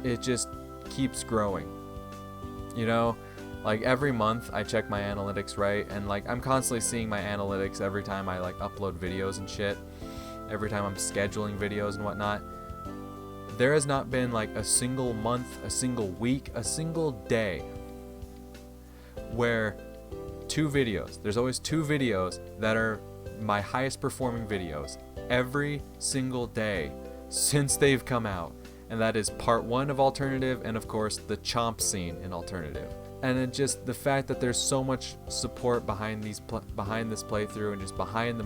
it just keeps growing. You know, like every month I check my analytics, right? And like I'm constantly seeing my analytics every time I like upload videos and shit. Every time I'm scheduling videos and whatnot. There has not been like a single month, a single week, a single day where there's always 2 videos that are my highest performing videos every single day since they've come out. And that is part 1 of Alternative and of course the chomp scene in Alternative. And it just, the fact that there's so much support behind this playthrough and just behind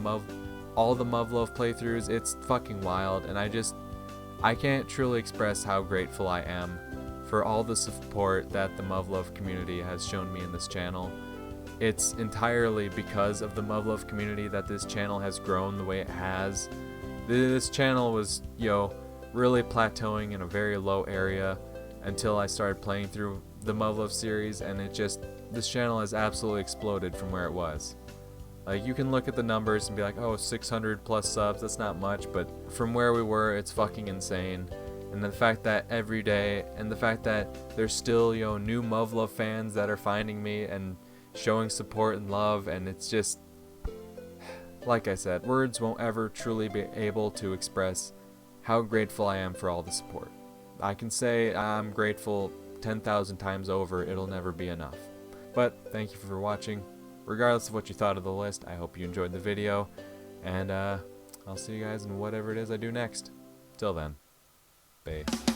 all the Muv-Luv playthroughs, it's fucking wild. And I can't truly express how grateful I am for all the support that the Muv-Luv community has shown me in this channel. It's entirely because of the Muv-Luv community that this channel has grown the way it has. This channel was, really plateauing in a very low area until I started playing through the Muv-Luv series, and this channel has absolutely exploded from where it was. Like, you can look at the numbers and be like, oh, 600 plus subs, that's not much, but from where we were, it's fucking insane. And the fact that every day, and the fact that there's still, new Muv-Luv fans that are finding me and showing support and love, and it's just, like I said, words won't ever truly be able to express how grateful I am for all the support. I can say I'm grateful 10,000 times over, it'll never be enough. But thank you for watching. Regardless of what you thought of the list, I hope you enjoyed the video, and I'll see you guys in whatever it is I do next. Till then, bye.